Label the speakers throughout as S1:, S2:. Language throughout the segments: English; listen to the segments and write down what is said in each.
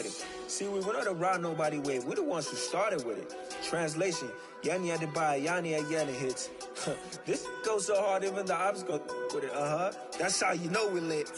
S1: excited. See, we were not around nobody way. We're the ones who started with it. Translation, Yanni had to buy, Yanni had Yanni hits. This goes so hard, even the ops go with it. That's how you know we're lit.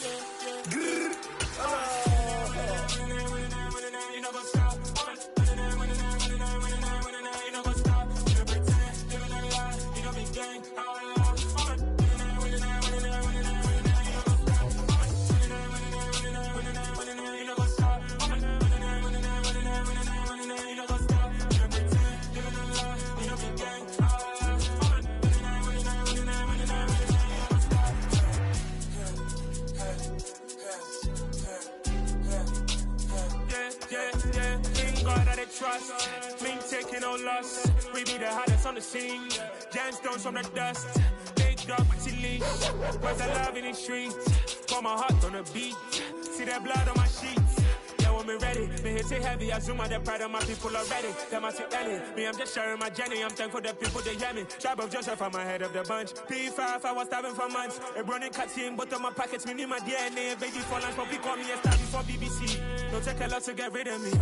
S2: Trust, me taking no loss. We be the hottest on the scene. Gemstones from the dust. Big dog with your leash. Where's the love in the streets? Got my heart on the beat. See that blood on my sheets. Yeah, when me ready, me hit it heavy. I zoom out the pride of my people already. Them I see Ellie. Me, I'm just sharing my journey. I'm thankful the people they hear me. Tribe of Joseph, I'm ahead of the bunch. P5, I was starving for months. A running cutscene, but on my pockets, me need my DNA. Baby for lunch, but we call me a star before BBC. Don't take a lot to get rid of me. Me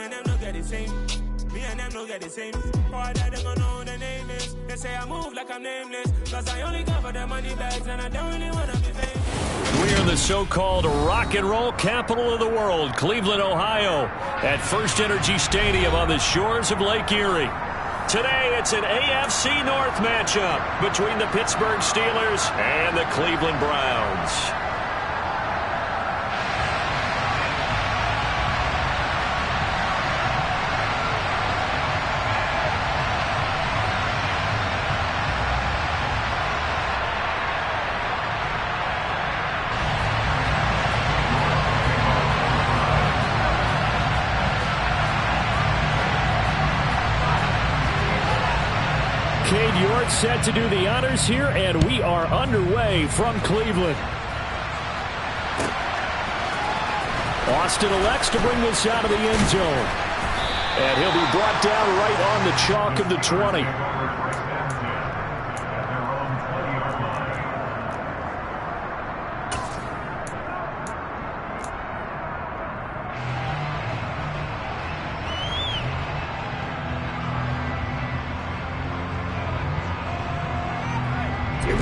S2: and them don't get the same. Me and them don't get the same. Boy, that they gonna know who the name is. They say I move like I'm nameless. Cause I only cover the money bags and I don't really wanna be famous.
S3: We're in the so-called rock and roll capital of the world, Cleveland, Ohio, at First Energy Stadium on the shores of Lake Erie. Today, it's an AFC North matchup between the Pittsburgh Steelers and the Cleveland Browns. Set to do the honors here, and we are underway from Cleveland. Austin elects to bring this out of the end zone. And he'll be brought down right on the chalk of the 20.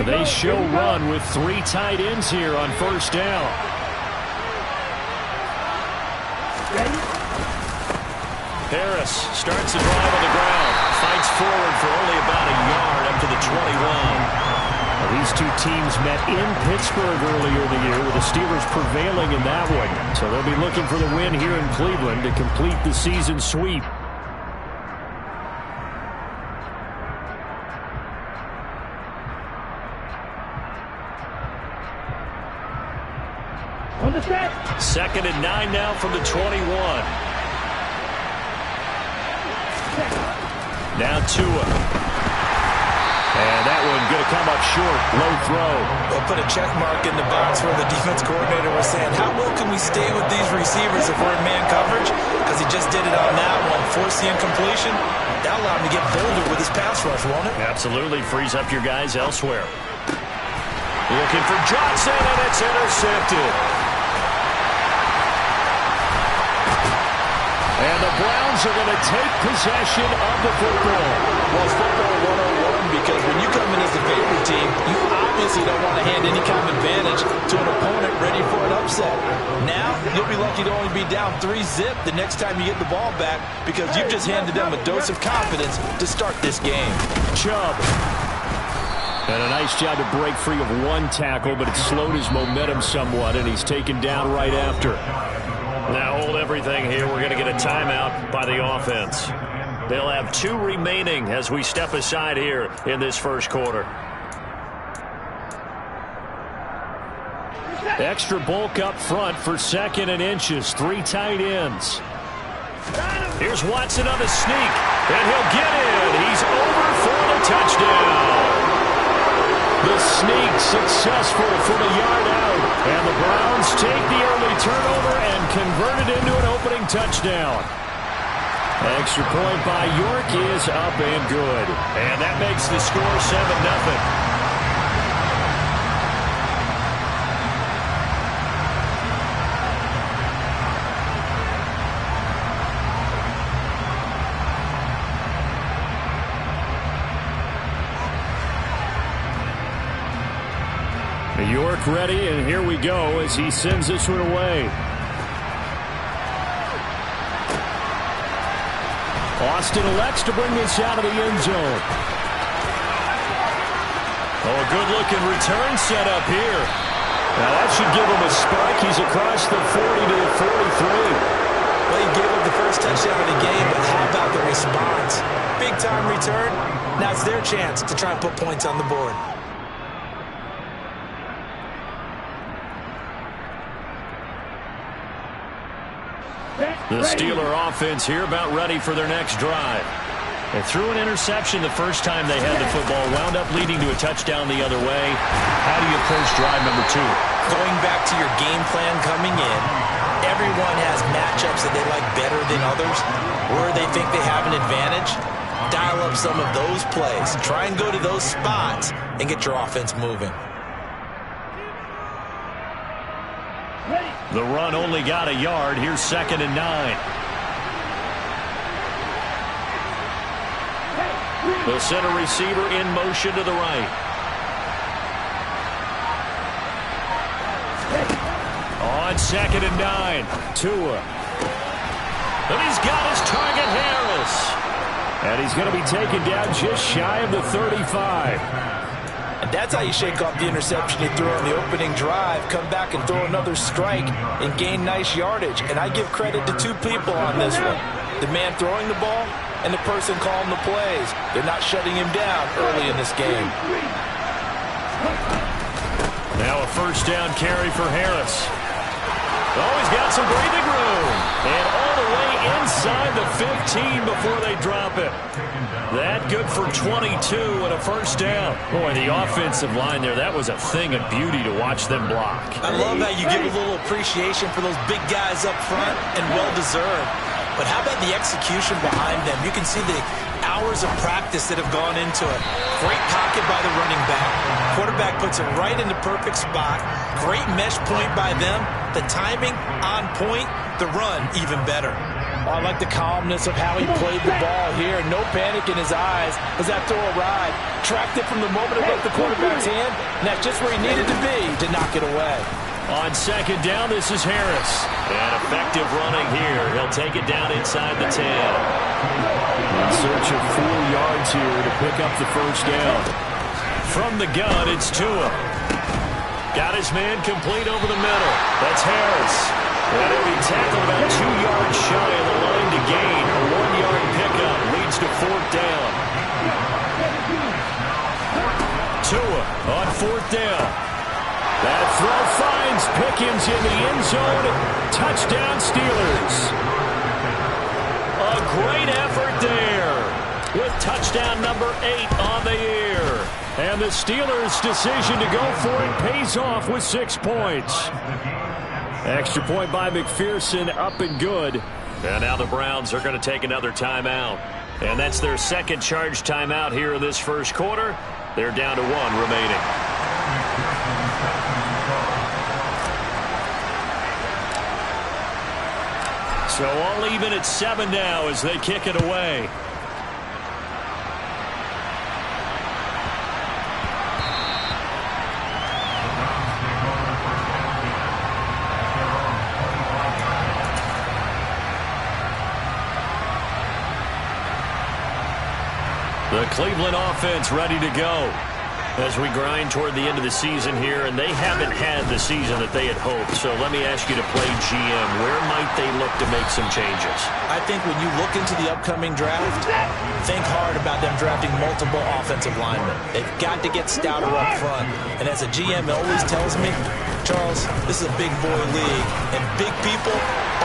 S3: They show run with 3 tight ends here on first down. Harris starts the drive on the ground. Fights forward for only about a yard up to the 21. Well, these two teams met in Pittsburgh earlier in the year with the Steelers prevailing in that one. So they'll be looking for the win here in Cleveland to complete the season sweep. Second and 9 now from the 21. Now Tua. And that one going to come up short. Low throw.
S4: We'll put a check mark in the box where the defense coordinator was saying, how well can we stay with these receivers if we're in man coverage? Because he just did it on that one. Force the incompletion. That'll allow him to get bolder with his pass rush, won't it?
S3: Absolutely. Frees up your guys elsewhere. Looking for Johnson, and it's intercepted. And the Browns are going to take possession of the football.
S4: Well, it's football 101 because when you come in as the favorite team, you obviously don't want to hand any kind of advantage to an opponent ready for an upset. Now, you'll be lucky to only be down 3-zip the next time you get the ball back because you've just handed them a dose of confidence to start this game.
S3: Chubb. And a nice job to break free of one tackle, but it slowed his momentum somewhat, and he's taken down right after. Now hold everything here. We're going to get a timeout by the offense. They'll have 2 remaining as we step aside here in this first quarter. Extra bulk up front for 2nd and inches. 3 tight ends. Here's Watson on the sneak, and he'll get in. He's over for the touchdown. The sneak successful from a yard out. And the Browns take the early turnover and convert it into an opening touchdown. Extra point by York is up and good. And that makes the score 7-0. York ready, and here we go as he sends this one away. Austin elects to bring this out of the end zone. Oh, a good-looking return set up here. Now that should give him a spark. He's across the 40 to the 43.
S4: Well, he gave up the first touchdown of the game, but how about the response? Big-time return. Now it's their chance to try and put points on the board.
S3: The Steeler offense here about ready for their next drive. They threw an interception the first time they had the football, wound up leading to a touchdown the other way. How do you approach drive number 2?
S4: Going back to your game plan coming in, everyone has matchups that they like better than others, where they think they have an advantage. Dial up some of those plays. Try and go to those spots and get your offense moving.
S3: The run only got a yard. Here's 2nd and 9. The center receiver in motion to the right. On 2nd and 9. Tua. And he's got his target, Harris. And he's going to be taken down just shy of the 35.
S4: And that's how you shake off the interception he threw on the opening drive, come back and throw another strike and gain nice yardage. And I give credit to 2 people on this one. The man throwing the ball and the person calling the plays. They're not shutting him down early in this game.
S3: Now a first down carry for Harris. Oh, he's got some breathing room. And all the way inside the 15 before they drop it. That good for 22 and a first down. Boy, the offensive line there, that was a thing of beauty to watch them block.
S4: I love how you give a little appreciation for those big guys up front, and well-deserved. But how about the execution behind them? You can see the hours of practice that have gone into it. Great pocket by the running back. Quarterback puts it right in the perfect spot. Great mesh point by them. The timing on point. The run even better. Oh, I like the calmness of how he played the ball here. No panic in his eyes as that throw arrived. Tracked it from the moment it left the quarterback's hand, and that's just where he needed to be to knock it away.
S3: On 2nd down, this is Harris. And effective running here. He'll take it down inside the 10. In search of 4 yards here to pick up the first down. From the gun, it's Tua. Got his man complete over the middle. That's Harris. And he'll be tackled about 2 yards shy of the line to gain. A 1-yard pickup leads to 4th down. Tua on 4th down. That throw finds Pickens in the end zone. Touchdown, Steelers. A great effort there with touchdown number 8 on the year. And the Steelers' decision to go for it pays off with 6 points. Extra point by McPherson, up and good. And now the Browns are going to take another timeout. And that's their 2nd charge timeout here in this first quarter. They're down to 1 remaining. So all even at 7 now as they kick it away. The Cleveland offense ready to go as we grind toward the end of the season here, and they haven't had the season that they had hoped. So let me ask you to play GM. Where might they look to make some changes?
S4: I think when you look into the upcoming draft, think hard about them drafting multiple offensive linemen. They've got to get stouter up front. And as a GM always tells me, Charles, this is a big boy league, and big people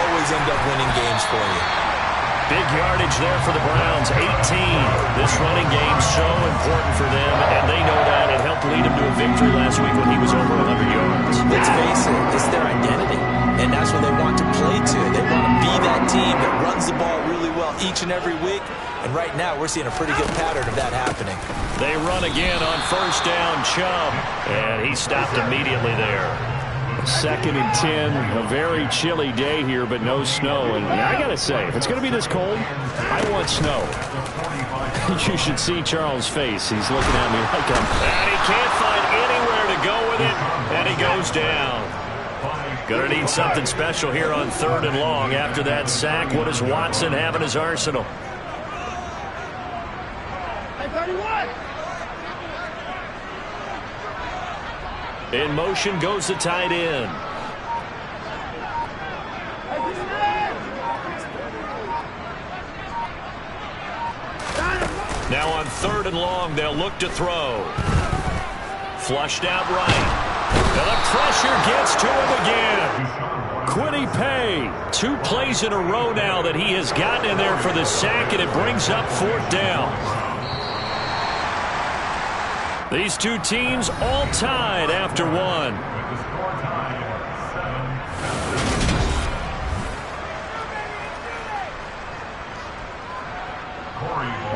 S4: always end up winning games for you.
S3: Big yardage there for the Browns, 18. This running game so important for them, and they know that. It helped lead them to a victory last week when he was over 100 yards.
S4: Let's face it, it's their identity, and that's what they want to play to. They want to be that team that runs the ball really well each and every week, and right now we're seeing a pretty good pattern of that happening.
S3: They run again on first down, Chubb, and he stopped immediately there. 2nd and 10, a very chilly day here, but no snow. And I got to say, if it's going to be this cold, I want snow. You should see Charles' face. He's looking at me like I'm...
S2: And he can't find anywhere to go with
S3: with it, and he goes down. Gonna need something special here on 3rd and long. After that sack, what does Watson have in his arsenal? In motion goes the tight end. Now on 3rd and long, they'll look to throw. Flushed out right. And the pressure gets to him again. Kwity Paye, 2 plays in a row now that he has gotten in there for the sack, and it brings up 4th down. These two teams all tied after 1.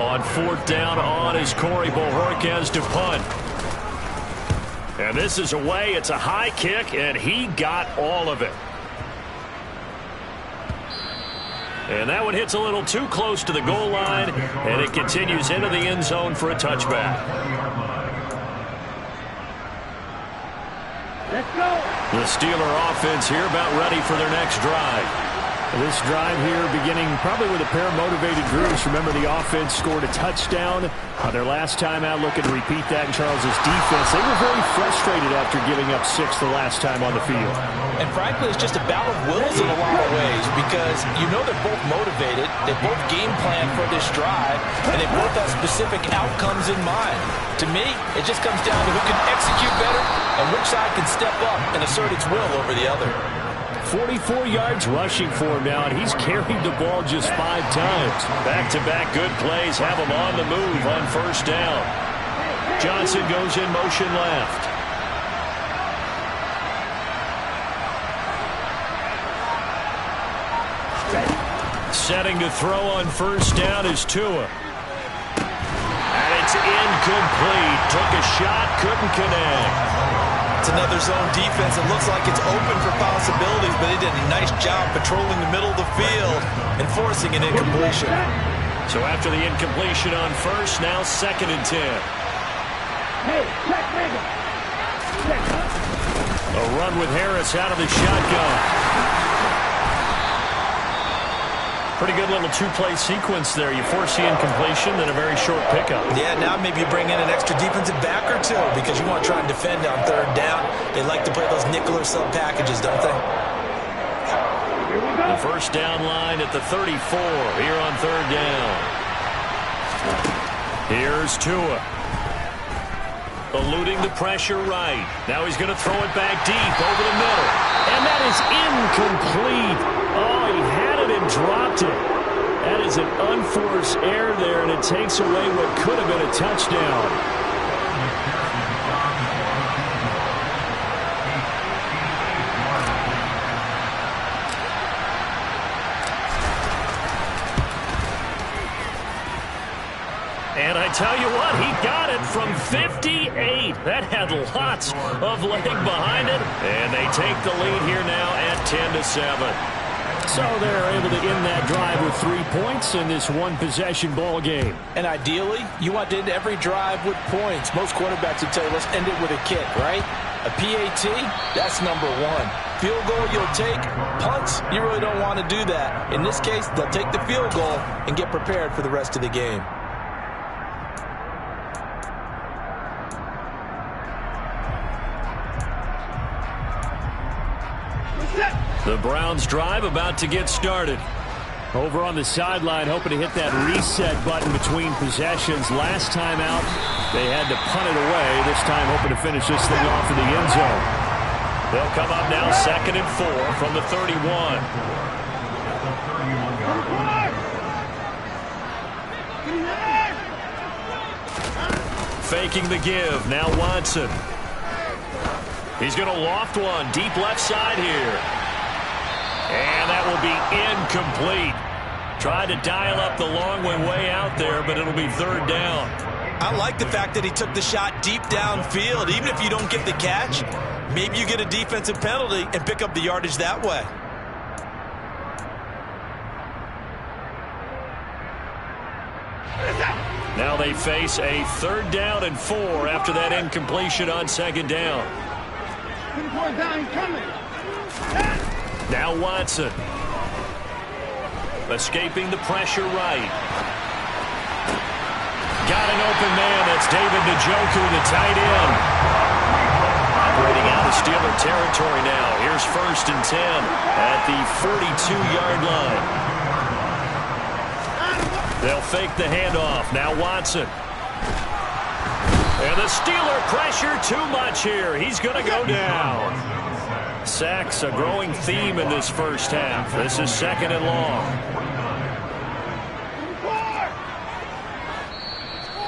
S3: On 4th down on is Corey Bojorquez to punt. And this is away. It's a high kick, and he got all of it. And that one hits a little too close to the goal line, and it continues into the end zone for a touchback.
S5: Let's go.
S3: The Steeler offense here about ready for their next drive.
S6: This drive here beginning probably with a pair of motivated groups. Remember, the offense scored a touchdown on their last time out, looking to repeat that in Charles's defense. They were very frustrated after giving up 6 the last time on the field.
S4: And frankly, it's just a battle of wills in a lot of ways, because you know they're both motivated, they both game plan for this drive, and they both have specific outcomes in mind. To me, it just comes down to who can execute better and which side can step up and assert its will over the other.
S3: 44 yards rushing for him now, and he's carried the ball just 5 times. Back-to-back good plays have him on the move on 1st down. Johnson goes in motion left. Setting to throw on 1st down is Tua. And it's incomplete. Took a shot, couldn't connect.
S4: It's another zone defense. It looks like it's open for possibilities, but they did a nice job patrolling the middle of the field and forcing an incompletion.
S3: So after the incompletion on 1st, now 2nd and 10.
S5: Hey, check, nigga. Check.
S3: A run with Harris out of the shotgun. Pretty good little 2-play sequence there. You force the incompletion, then a very short pickup.
S4: Yeah, now maybe you bring in an extra defensive back or 2 because you want to try and defend on 3rd down. They like to play those nickel or sub packages, don't they?
S3: The 1st down line at the 34 here on 3rd down. Here's Tua. Eluding the pressure right. Now he's going to throw it back deep over the middle. And that is incomplete. Oh, he had it and dropped it. That is an unforced error there, and it takes away what could have been a touchdown. And I tell you what, he got it from 58. That had lots of leg behind it. And they take the lead here now at 10-7.
S6: So they're able to end that drive with 3 points in this one-possession ball game.
S4: And ideally, you want to end every drive with points. Most quarterbacks would tell you, let's end it with a kick, right? A PAT, that's number 1. Field goal you'll take. Punts, you really don't want to do that. In this case, they'll take the field goal and get prepared for the rest of the game.
S3: The Browns drive about to get started.
S6: Over on the sideline, hoping to hit that reset button between possessions. Last time out, they had to punt it away. This time, hoping to finish this thing off in the end zone.
S3: They'll come up now 2nd and 4 from the 31. Faking the give. Now Watson. He's going to loft one deep left side here. And that will be incomplete. Tried to dial up the long one way out there, but it'll be 3rd down.
S4: I like the fact that he took the shot deep downfield. Even if you don't get the catch, maybe you get a defensive penalty and pick up the yardage that way.
S3: Now they face a 3rd down and 4 after that incompletion on 2nd down.
S5: 4 down, coming.
S3: Now Watson. Escaping the pressure right. Got an open man. That's David Njoku, the tight end. Operating out of Steeler territory now. Here's 1st and 10 at the 42-yard line. They'll fake the handoff. Now Watson. And the Steeler pressure too much here. He's going to go down. Sacks a growing theme in this first half. This is 2nd and long.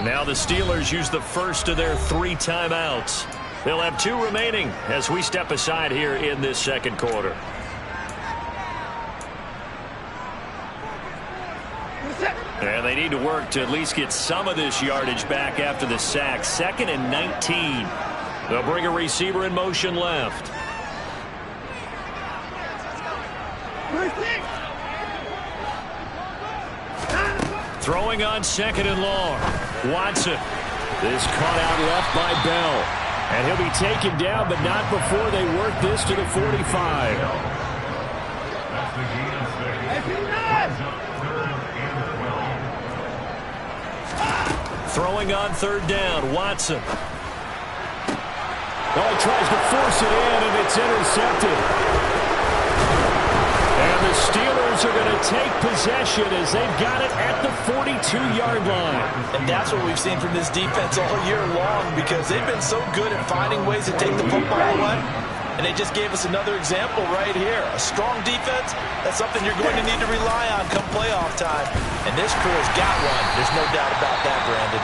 S3: Now the Steelers use the first of their 3 timeouts. They'll have 2 remaining as we step aside here in this second quarter. And they need to work to at least get some of this yardage back after the sack. 2nd and 19. They'll bring a receiver in motion left. Throwing on 2nd and long. Watson. This caught out left by Bell. And he'll be taken down, but not before they work this to the 45. Throwing on 3rd down. Watson.
S6: Oh, tries to force it in, and it's intercepted. And the Steelers are going to take possession as they've got it at the 42-yard line.
S4: And that's what we've seen from this defense all year long, because they've been so good at finding ways to take the football away. And they just gave us another example right here. A strong defense, that's something you're going to need to rely on come playoff time. And this crew has got one. There's no doubt about that, Brandon.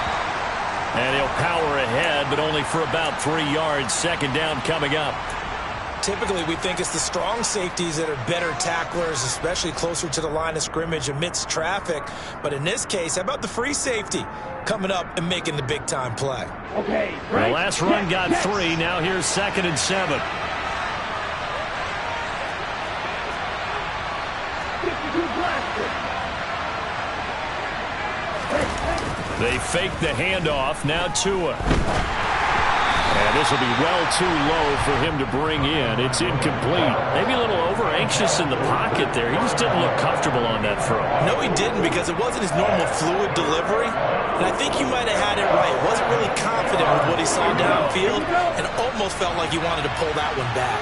S3: And he'll power ahead, but only for about 3 yards. 2nd down coming up.
S7: Typically, we think it's the strong safeties that are better tacklers, especially closer to the line of scrimmage amidst traffic. But in this case, how about the free safety coming up and making the big-time play?
S5: Okay.
S3: The last run got 3. Now here's 2nd and 7. They fake the handoff. Now Tua. And this will be well too low for him to bring in. It's incomplete. Maybe a little over-anxious in the pocket there. He just didn't look comfortable on that throw.
S7: No, he didn't, because it wasn't his normal fluid delivery. And I think you might have had it right. Wasn't really confident with what he saw downfield, and almost felt like he wanted to pull that one back.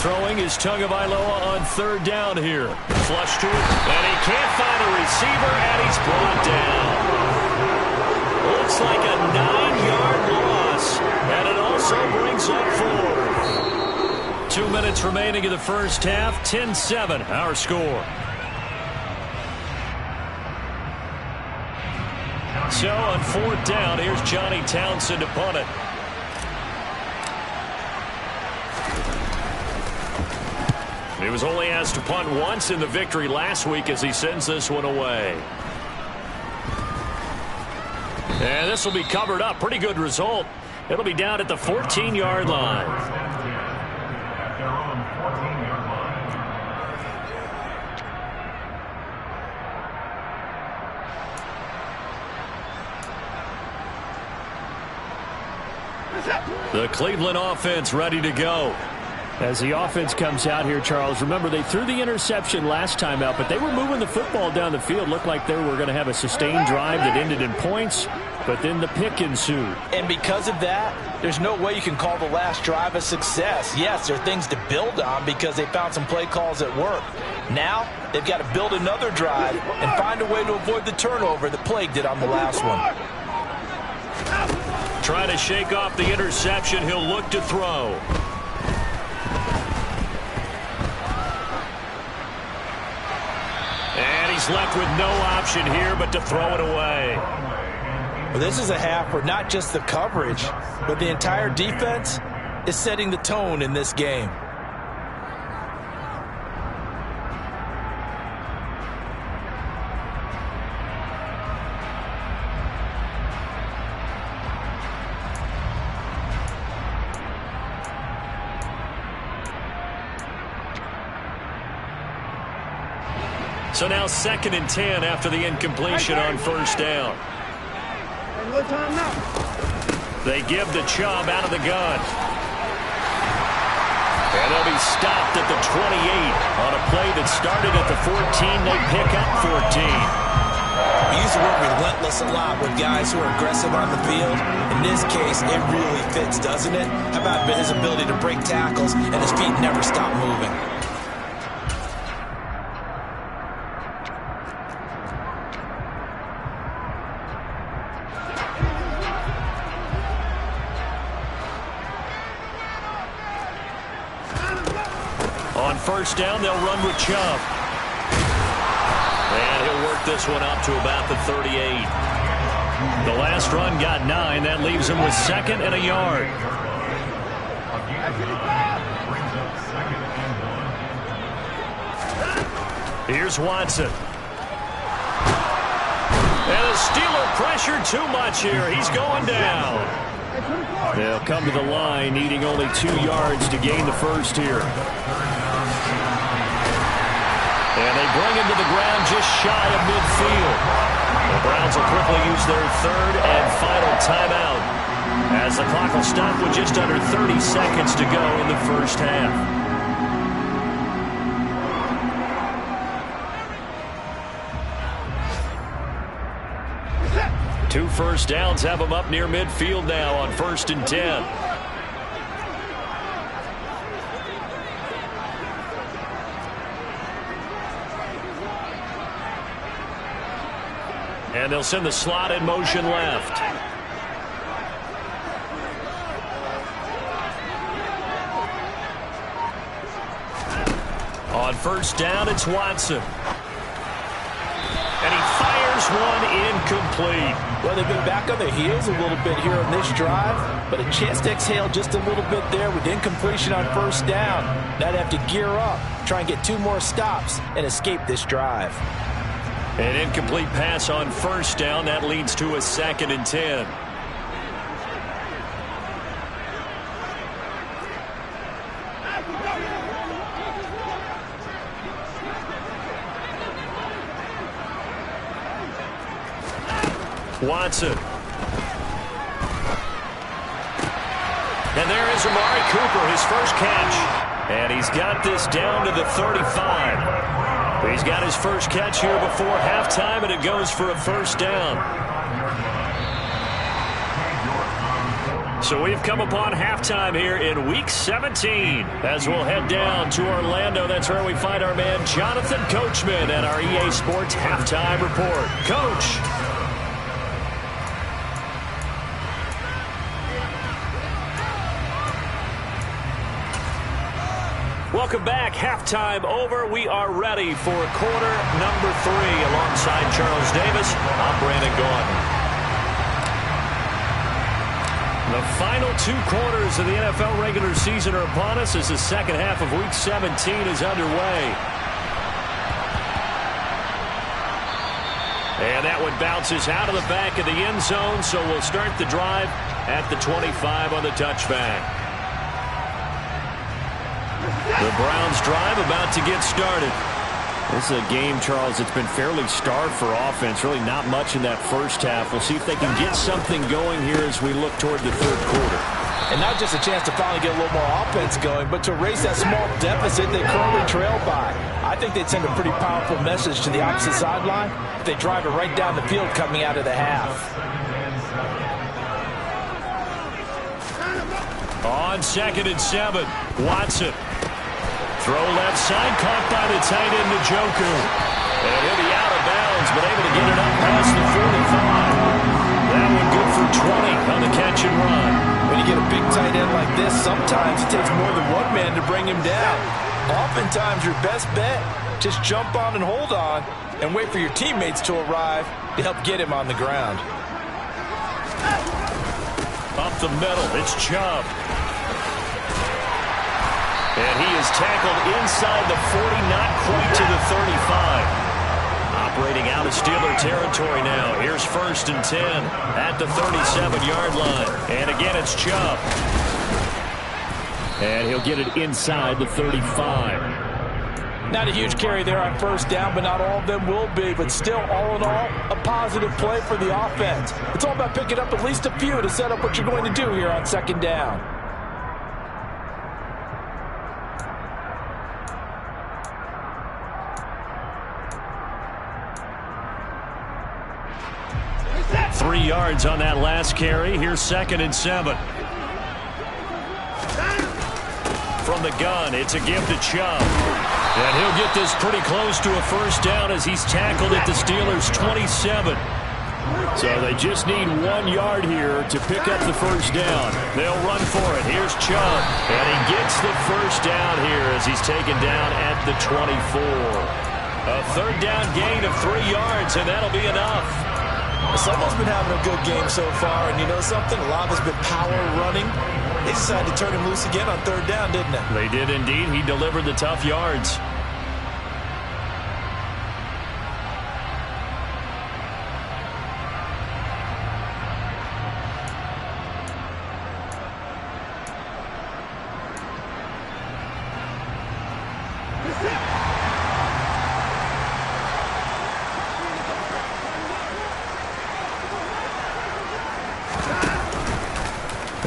S3: Throwing is Tagovailoa on 3rd down here. Flush to it, and he can't find a receiver, and he's brought down. Looks like a 9-yard loss, and it also brings up 4. 2 minutes remaining in the first half. 10-7, our score. So on 4th down, here's Johnny Townsend to punt it. He was only asked to punt once in the victory last week as he sends this one away. And this will be covered up. Pretty good result. It'll be down at the 14-yard line. The Cleveland offense ready to go.
S6: As the offense comes out here, Charles, remember they threw the interception last time out, but they were moving the football down the field. Looked like they were going to have a sustained drive that ended in points, but then the pick ensued.
S4: And because of that, there's no way you can call the last drive a success. Yes, there are things to build on because they found some play calls that work. Now, they've got to build another drive and find a way to avoid the turnover that plagued it on the last one.
S3: Trying to shake off the interception, he'll look to throw. And he's left with no option here but to throw it away.
S7: Well, this is a half where not just the coverage, but the entire defense is setting the tone in this game.
S3: So now 2nd and 10 after the incompletion on 1st down. They give the Chubb out of the gun. And they'll be stopped at the 28 on a play that started at the 14. They pick up 14.
S7: We use the word relentless a lot with guys who are aggressive on the field. In this case, it really fits, doesn't it? How about his ability to break tackles and his feet never stop moving?
S3: On first down, they'll run with Chubb. And he'll work this one up to about the 38. The last run got 9. That leaves him with 2nd and a yard. Here's Watson. And the Steeler pressure too much here. He's going down. They'll come to the line, needing only 2 yards to gain the first here. And they bring him to the ground just shy of midfield. The Browns will quickly use their 3rd and final timeout, as the clock will stop with just under 30 seconds to go in the first half. Two first downs have them up near midfield now on 1st and 10. And they'll send the slot in motion left. On first down, it's Watson. And he fires one incomplete.
S7: Well, they've been back on their heels a little bit here on this drive, but a chance to exhale just a little bit there with incompletion on first down. Now they have to gear up, try and get 2 more stops, and escape this drive.
S3: An incomplete pass on first down. That leads to a 2nd and 10. Watson. And there is Amari Cooper, his first catch. And he's got this down to the 35. He's got his first catch here before halftime, and it goes for a first down. So we've come upon halftime here in Week 17 as we'll head down to Orlando. That's where we find our man Jonathan Coachman at our EA Sports Halftime Report. Coach. Welcome back. Halftime over. We are ready for quarter number 3 alongside Charles Davis. I'm Brandon Gordon. The final 2 quarters of the NFL regular season are upon us as the second half of Week 17 is underway. And that one bounces out of the back of the end zone, so we'll start the drive at the 25 on the touchback. The Browns drive about to get started. This is a game, Charles, that's been fairly starved for offense. Really not much in that first half. We'll see if they can get something going here as we look toward the third quarter.
S7: And not just a chance to finally get a little more offense going, but to erase that small deficit they currently trail by. I think they'd send a pretty powerful message to the opposite sideline if they drive it right down the field coming out of the half.
S3: On 2nd and 7, Watson. Throw left side, caught by the tight end, Njoku. And he'll be out of bounds, but able to get it up past the 45. That one good for 20 on the catch and run.
S7: When you get a big tight end like this, sometimes it takes more than one man to bring him down. Oftentimes, your best bet, just jump on and hold on and wait for your teammates to arrive to help get him on the ground.
S3: Up the middle, it's Chubb. And he is tackled inside the 40, not quite to the 35. Operating out of Steeler territory now. Here's 1st and 10 at the 37-yard line. And again, it's Chubb. And he'll get it inside the 35.
S7: Not a huge carry there on first down, but not all of them will be. But still, all in all, a positive play for the offense. It's all about picking up at least a few to set up what you're going to do here on second down.
S3: Three yards on that last carry. Here's 2nd and 7. From the gun, it's a give to Chubb. And he'll get this pretty close to a first down as he's tackled at the Steelers' 27.
S6: So they just need 1 yard here to pick up the first down.
S3: They'll run for it. Here's Chubb. And he gets the first down here as he's taken down at the 24. A third down gain of 3 yards, and that'll be enough.
S7: Someone's been having a good game so far, and you know something? A lot has been power running. They decided to turn him loose again on third down, didn't they?
S3: They did indeed. He delivered the tough yards.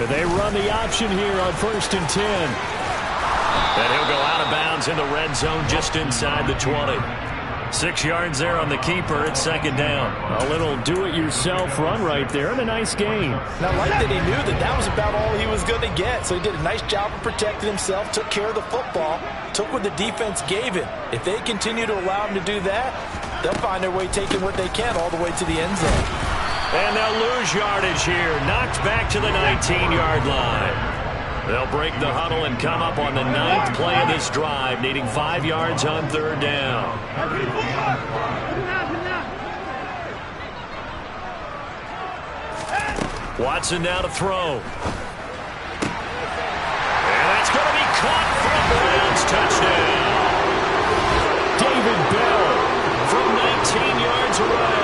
S6: They run the option here on 1st and 10.
S3: And he'll go out of bounds in the red zone just inside the 20. 6 yards there on the keeper. It's 2nd down.
S6: A little do-it-yourself run right there and a nice gain.
S7: Now, I like that he knew that was about all he was going to get. So he did a nice job of protecting himself, took care of the football, took what the defense gave him. If they continue to allow him to do that, they'll find their way taking what they can all the way to the end zone.
S3: And they'll lose yardage here. Knocked back to the 19-yard line. They'll break the huddle and come up on the 9th play of this drive, needing 5 yards on third down. Watson now to throw. And that's going to be caught for a Browns touchdown.
S6: David Bell
S3: from 19 yards away.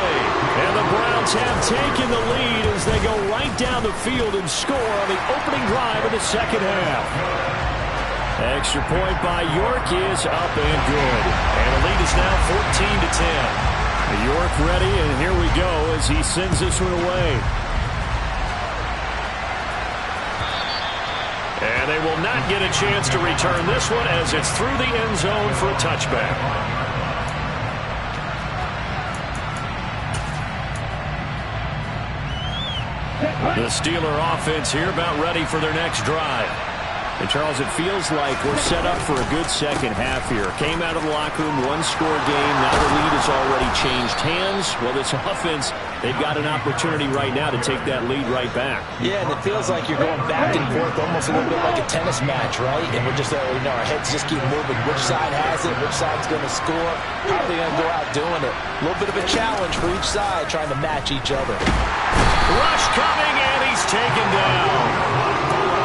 S6: And the Browns have taken the lead as they go right down the field and score on the opening drive of the second half. Extra point by York is up and good.
S3: And the lead is now 14-10.
S6: York ready, and here we go as he sends this one away.
S3: And they will not get a chance to return this one as it's through the end zone for a touchback. The Steeler offense here about ready for their next drive.
S6: And, Charles, it feels like we're set up for a good second half here. Came out of the locker room, one-score game. Now the lead has already changed hands. Well, this offense, they've got an opportunity right now to take that lead right back.
S7: Yeah, and it feels like you're going back and forth almost a little bit like a tennis match, right? And we're just, our heads just keep moving. Which side has it? Which side's going to score? How are they going to go out doing it? A little bit of a challenge for each side trying to match each other.
S3: Rush coming, and he's taken down.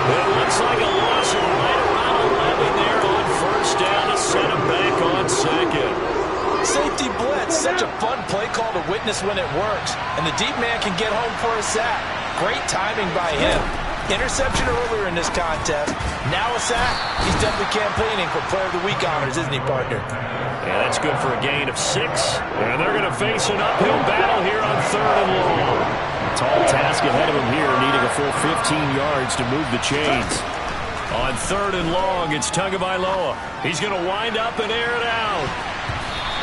S3: It looks like a loss of right around 11 there on first down to set him back on second.
S7: Safety blitz, such a fun play call to witness when it works. And the deep man can get home for a sack. Great timing by him. Interception earlier in this contest. Now a sack. He's definitely campaigning for Player of the Week honors, isn't he, partner?
S3: Yeah, that's good for a gain of 6. And they're going to face an uphill battle here on 3rd and long.
S6: Tall task ahead of him here, needing a full 15 yards to move the chains.
S3: On 3rd and long, it's Tagovailoa. He's going to wind up and air it out.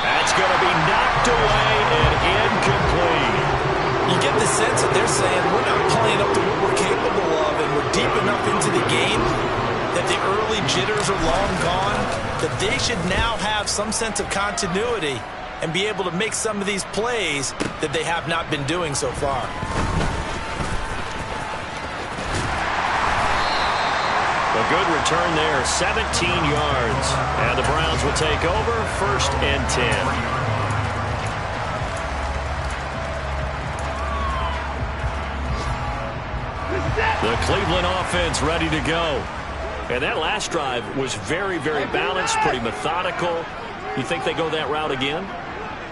S3: That's going to be knocked away and incomplete.
S7: You get the sense that they're saying we're not playing up to what we're capable of, and we're deep enough into the game that the early jitters are long gone, that they should now have some sense of continuity and be able to make some of these plays that they have not been doing so far.
S3: A good return there, 17 yards. And the Browns will take over, 1st and 10. The Cleveland offense ready to go. And that last drive was very, very balanced, pretty methodical. You think they go that route again?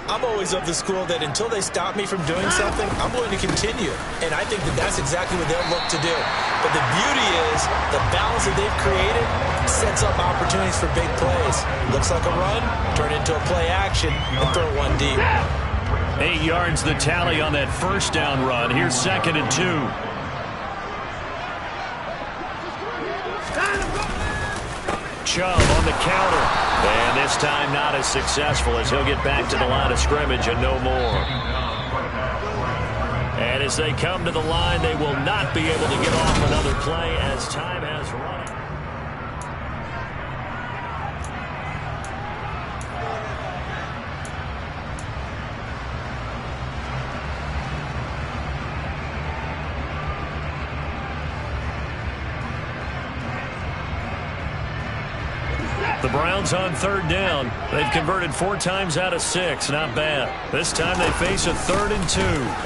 S7: I'm always of the school that until they stop me from doing something, I'm going to continue. And I think that that's exactly what they'll look to do. But the beauty is the balance that they've created sets up opportunities for big plays. Looks like a run, turn into a play action, and throw one deep.
S3: 8 yards the tally on that first down run. Here's 2nd and 2. Chubb on the counter. And this time not as successful as he'll get back to the line of scrimmage and no more. And as they come to the line, they will not be able to get off another play as time has run. The Browns on 3rd down. They've converted 4 times out of 6. Not bad. This time they face a 3rd and 2.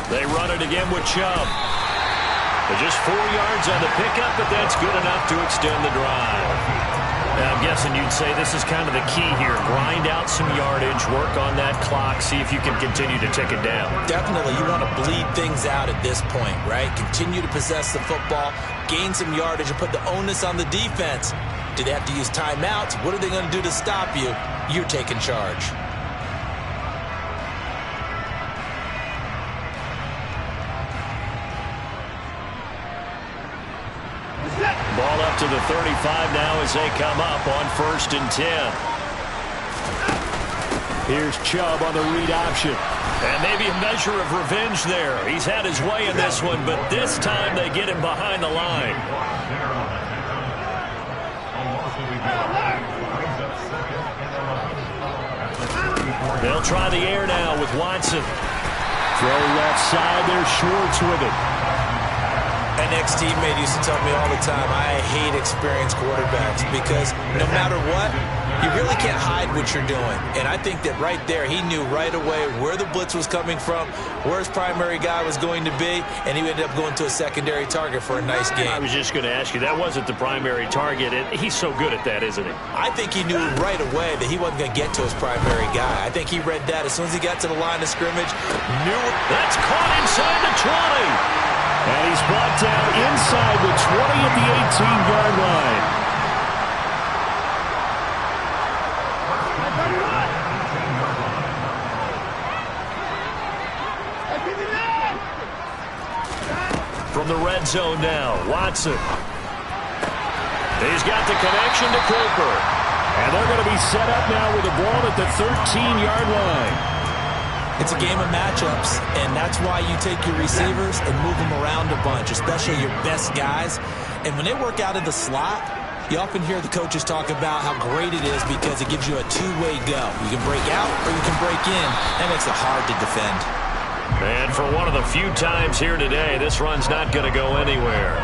S3: They run it again with Chubb. They're just 4 yards on the pickup, but that's good enough to extend the drive. Now, I'm guessing you'd say this is kind of the key here. Grind out some yardage, work on that clock, see if you can continue to tick it down.
S7: Definitely. You want to bleed things out at this point, right? Continue to possess the football, gain some yardage, and put the onus on the defense. Do they have to use timeouts? What are they going to do to stop you? You're taking charge.
S3: Ball up to the 35 now as they come up on 1st and 10.
S6: Here's Chubb on the read option.
S3: And maybe a measure of revenge there. He's had his way in this one, but this time they get him behind the line. They'll try the air now with Watson.
S6: Throw left side. There's Schwartz with it.
S7: An ex-teammate used to tell me all the time, I hate experienced quarterbacks because no matter what, you really can't hide what you're doing. And I think that right there, he knew right away where the blitz was coming from, where his primary guy was going to be, and he ended up going to a secondary target for a nice game.
S3: I was just going to ask you, that wasn't the primary target. He's so good at that, isn't he?
S7: I think he knew right away that he wasn't going to get to his primary guy. I think he read that as soon as he got to the line of scrimmage.
S3: That's caught inside the 20.
S6: And he's brought down inside the 20 at the 18-yard line.
S3: From the red zone now, Watson. He's got the connection to Cooper.
S6: And they're going to be set up now with the ball at the 13-yard line.
S7: It's a game of matchups, and that's why you take your receivers and move them around a bunch, especially your best guys. And when they work out of the slot, you often hear the coaches talk about how great it is because it gives you a two-way go. You can break out or you can break in. That makes it hard to defend.
S3: And for one of the few times here today, this run's not going to go anywhere.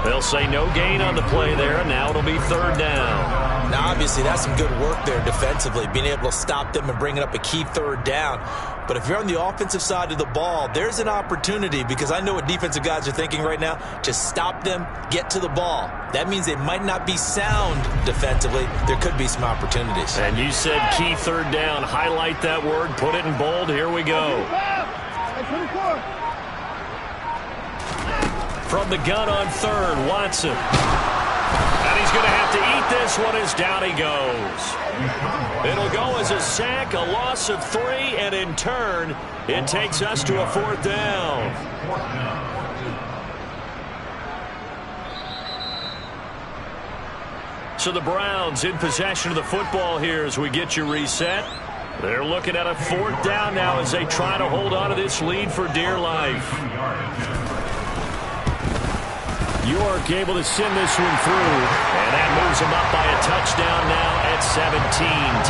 S3: They'll say no gain on the play there, and now it'll be 3rd down.
S7: Now, obviously, that's some good work there defensively, being able to stop them and bringing up a key 3rd down. But if you're on the offensive side of the ball, there's an opportunity because I know what defensive guys are thinking right now. Just stop them, get to the ball. That means they might not be sound defensively. There could be some opportunities.
S3: And you said key 3rd down. Highlight that word. Put it in bold. Here we go. From the gun on 3rd, Watson. And he's going to have to eat this one as down he goes. It'll go as a sack, a loss of 3, and in turn, it takes us to a 4th down. So the Browns in possession of the football here as we get you reset. They're looking at a 4th down now as they try to hold on to this lead for dear life.
S6: York able to send this one through.
S3: And that moves them up by a touchdown now at 17-10.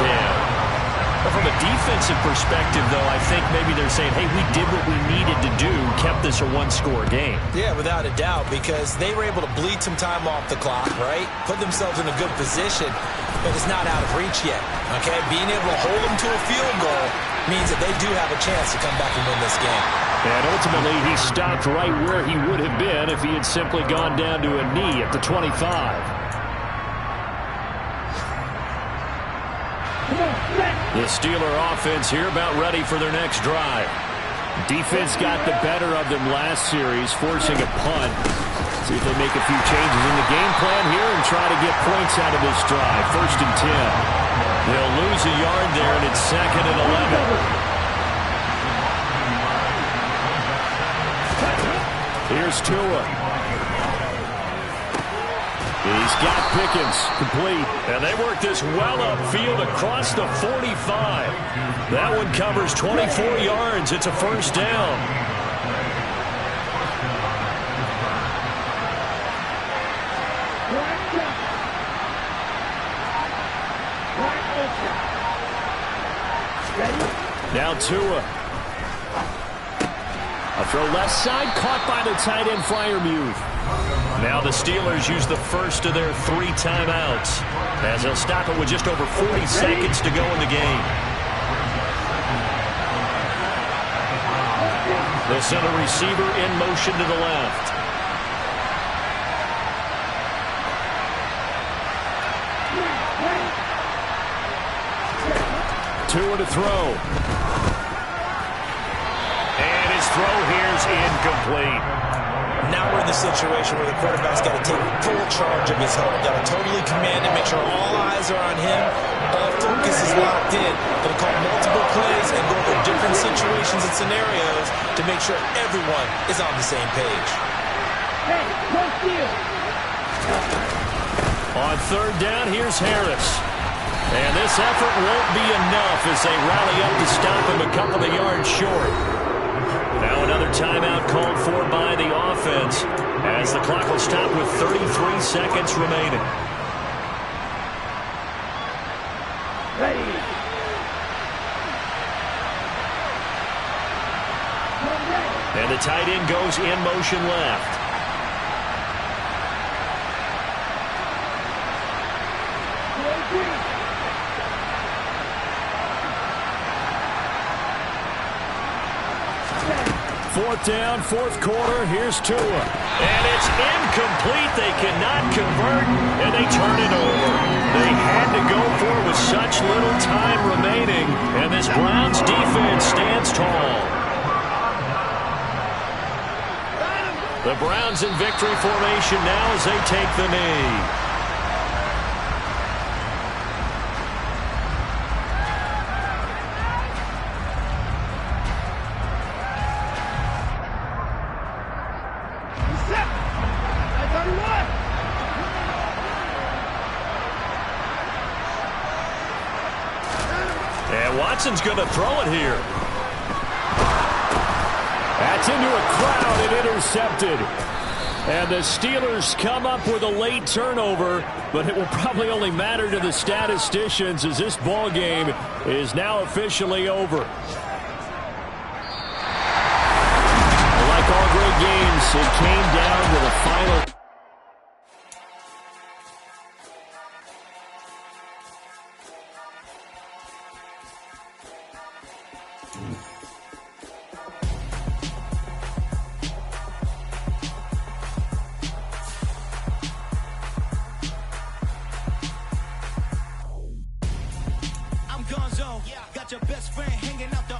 S3: From a defensive perspective, though, I think maybe they're saying, hey, we did what we needed to do, kept this a one-score game.
S7: Yeah, without a doubt, because they were able to bleed some time off the clock, right? Put themselves in a good position, but it's not out of reach yet, okay? Being able to hold them to a field goal means that they do have a chance to come back and win this game.
S6: And ultimately, he stopped right where he would have been if he had simply gone down to a knee at the 25.
S3: The Steeler offense here about ready for their next drive.
S6: Defense got the better of them last series, forcing a punt. See if they make a few changes in the game plan here and try to get points out of this drive. 1st and 10. They'll lose a yard there, and it's 2nd and 11. Here's Tua. He's got Pickens, complete.
S3: And they work this well upfield across the 45. That one covers 24 yards. It's a 1st down.
S6: Now Tua. A throw left side, caught by the tight end Freiermuth.
S3: Now the Steelers use the first of their 3 timeouts, as they'll stop it with just over 40 seconds to go in the game. They'll send a receiver in motion to the left.
S6: Tua to throw.
S3: And his throw here's incomplete.
S7: Now we're in the situation where the quarterback's got to take full charge of his helmet. Got to totally command it, make sure all eyes are on him. All focus is locked in. Going to call multiple plays and go over different situations and scenarios to make sure everyone is on the same page.
S5: Hey, no steal.
S3: On 3rd down, here's Harris. And this effort won't be enough as they rally up to stop him a couple of yards short. Now another timeout called for by the offense as the clock will stop with 33 seconds remaining.
S5: Ready.
S3: And the tight end goes in motion left.
S6: Fourth down, 4th quarter. Here's Tua.
S3: And it's incomplete. They cannot convert, and they turn it over. They had to go for it with such little time remaining, and this Browns defense stands tall. The Browns in victory formation now as they take the knee. And Watson's going to throw it here.
S6: That's into a crowd and intercepted. And the Steelers come up with a late turnover, but it will probably only matter to the statisticians as this ball game is now officially over. Like all great games, it came down to the final.
S8: Got your best friend hanging out the